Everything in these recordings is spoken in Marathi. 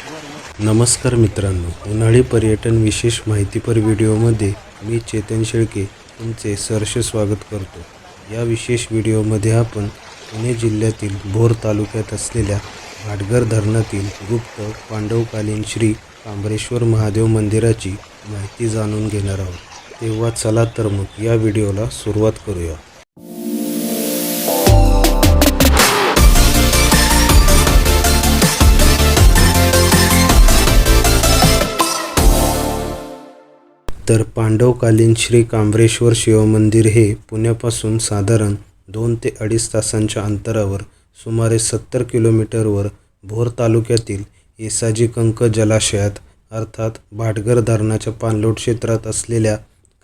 नमस्कार मित्रांनो, उन्हाळी पर्यटन विशेष माहितीपर व्हिडिओमध्ये मी चेतन शेळके तुमचे सहर्ष स्वागत करतो। या विशेष व्हिडिओमध्ये आपण पुणे जिल्ह्यातील भोर तालुक्यात असलेल्या भाटघर धरणातील गुप्त पांडवकालीन श्री कांबरेश्वर महादेव मंदिराची माहिती जाणून घेणार आहोत। तेव्हा चला तर मग या व्हिडिओला सुरुवात करूया। तर पांडवकालीन श्री कांबरेश्वर शिवमंदिर हे पुण्यापासून साधारण 2 ते 2.5 तासांच्या अंतरावर सुमारे 70 किलोमीटरवर भोर तालुक्यातील येसाजी कंक जलाशयात अर्थात भाटघर धरणाच्या पाणलोट क्षेत्रात असलेल्या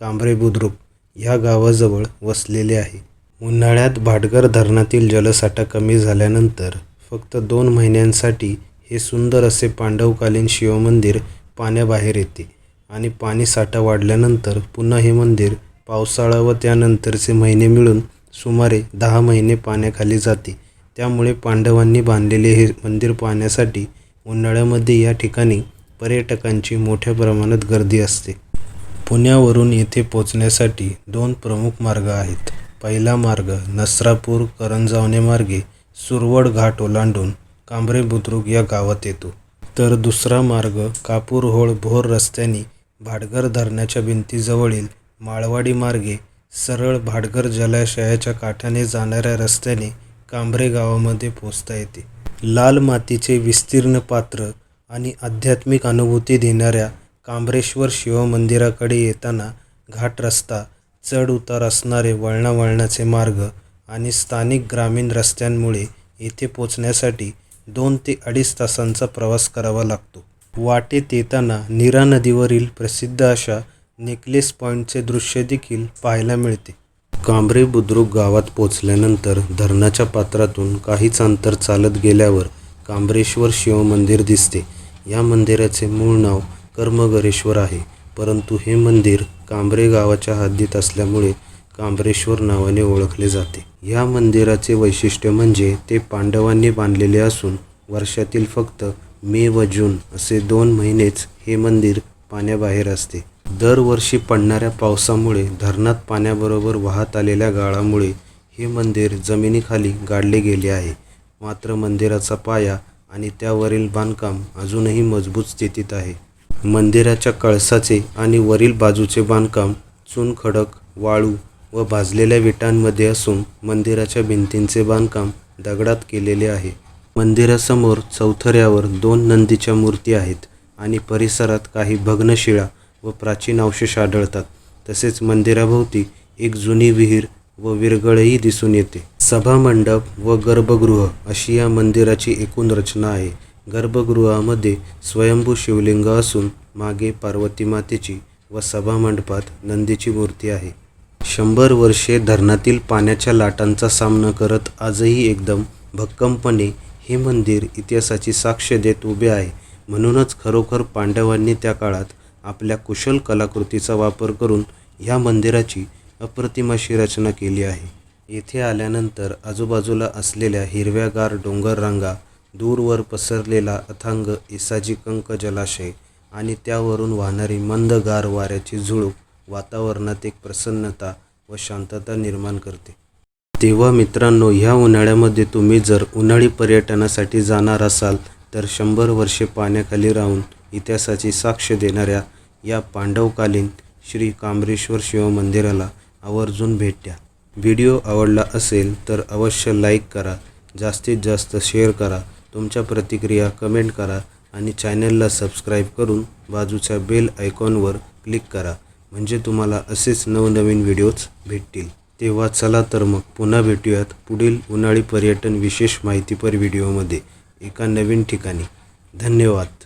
कांबरे बुद्रुक ह्या गावाजवळ वसलेले आहे। उन्हाळ्यात भाटघर धरणातील जलसाठा कमी झाल्यानंतर फक्त 2 महिन्यांसाठी हे सुंदर असे पांडवकालीन शिवमंदिर पाण्याबाहेर येते आणि पाणी साठा वाढल्यानंतर पुन्हा हे मंदिर पावसाळा व त्यानंतरचे महिने मिळून सुमारे 10 महिने पाण्याखाली जाते। त्यामुळे पांडवांनी बांधलेले हे मंदिर पाहण्यासाठी उन्हाळ्यामध्ये या ठिकाणी पर्यटकांची मोठ्या प्रमाणात गर्दी असते। पुण्यावरून येथे पोहोचण्यासाठी 2 प्रमुख मार्ग आहेत। पहिला मार्ग नसरापूर करंजावणे मार्गे सुरवड घाट ओलांडून कांबरे बुद्रुक या गावात येतो, तर दुसरा मार्ग कापूरहोळ भोर रस्त्याने भाटघर धरणाच्या भिंतीजवळील माळवाडी मार्गे सरळ भाटघर जलाशयाच्या काठाने जाणाऱ्या रस्त्याने कांबरे गावामध्ये पोहोचता येते। लाल मातीचे विस्तीर्ण पात्र आणि आध्यात्मिक अनुभूती देणाऱ्या कांबरेश्वर शिवमंदिराकडे येताना घाट रस्ता, चढ उतार असणारे वळणावळणाचे मार्ग आणि स्थानिक ग्रामीण रस्त्यांमुळे येथे पोहोचण्यासाठी 2 ते 2.5 तासांचा प्रवास करावा लागतो। वाटेत येताना नीरा नदीवरील प्रसिद्ध अशा नेकलेस पॉईंटचे दृश्य देखील पाहायला मिळते। कांबरे बुद्रुक गावात पोहोचल्यानंतर धरणाच्या पात्रातून काहीच अंतर चालत गेल्यावर कांबरेश्वर शिवमंदिर दिसते। या मंदिराचे मूळ नाव कर्मगरेश्वर आहे, परंतु हे मंदिर कांबरे गावाच्या हद्दीत असल्यामुळे कांबरेश्वर नावाने ओळखले जाते। या मंदिराचे वैशिष्ट्य म्हणजे ते पांडवांनी बांधलेले असून वर्षातील फक्त मे व जून असे 2 महिनेच हे मंदिर पाण्याबाहेर असते। दरवर्षी पडणाऱ्या पावसामुळे धरणात पाण्याबरोबर वाहत आलेल्या गाळामुळे हे मंदिर जमिनीखाली गाडले गेले आहे। मात्र मंदिराचा पाया आणि त्यावरील बांधकाम अजूनही मजबूत स्थितीत आहे। मंदिराच्या कळसाचे आणि वरील बाजूचे बांधकाम चुनखडक, वाळू व भाजलेल्या विटांमध्ये असून मंदिराच्या भिंतींचे बांधकाम दगडात केलेले आहे। मंदिरासमोर चौथऱ्यावर 2 नंदीच्या मूर्ती आहेत आणि परिसरात काही भग्नशिळा व प्राचीन अवशेष आढळतात। तसेच मंदिराभोवती एक जुनी विहीर व विरगळही दिसून येते। सभामंडप व गर्भगृह अशी या मंदिराची एकूण रचना आहे। गर्भगृहामध्ये स्वयंभू शिवलिंग असून मागे पार्वती मातेची व सभामंडपात नंदीची मूर्ती आहे। 100 वर्षे धरणातील पाण्याच्या लाटांचा सामना करत आजही एकदम भक्कमपणे हे मंदिर इतिहासाची साक्ष देत उभे आहे। म्हणूनच खरोखर पांडवांनी त्या काळात आपल्या कुशल कलाकृतीचा वापर करून ह्या मंदिराची अप्रतिम अशी रचना केली आहे। येथे आल्यानंतर आजूबाजूला असलेल्या हिरव्यागार डोंगररांगा, दूरवर पसरलेला अथांग येसाजी कंक जलाशय आणि त्यावरून वाहणारी मंद गार वाऱ्याची झुळूक वातावरणात एक प्रसन्नता व शांतता निर्माण करते। तेव्हा मित्रांनो, ह्या उन्हाळ्यामध्ये तुम्ही जर उन्हाळी पर्यटनासाठी जाणार असाल तर 100 वर्षे पाण्याखाली राहून इतिहासाची साक्ष देणाऱ्या या पांडवकालीन श्री कांबरेश्वर शिवमंदिराला आवर्जून भेट द्या। व्हिडिओ आवडला असेल तर अवश्य लाईक करा, जास्तीत जास्त शेअर करा, तुमच्या प्रतिक्रिया कमेंट करा आणि चॅनलला सबस्क्राईब करून बाजूच्या बेल आयकॉनवर क्लिक करा, म्हणजे तुम्हाला असेच नवनवीन व्हिडिओज भेटतील। तेव्हा चला तर मग पुन्हा भेटूयात पुढील उन्हाळी पर्यटन विशेष माहितीपर व्हिडिओमध्ये एका नवीन ठिकाणी। धन्यवाद।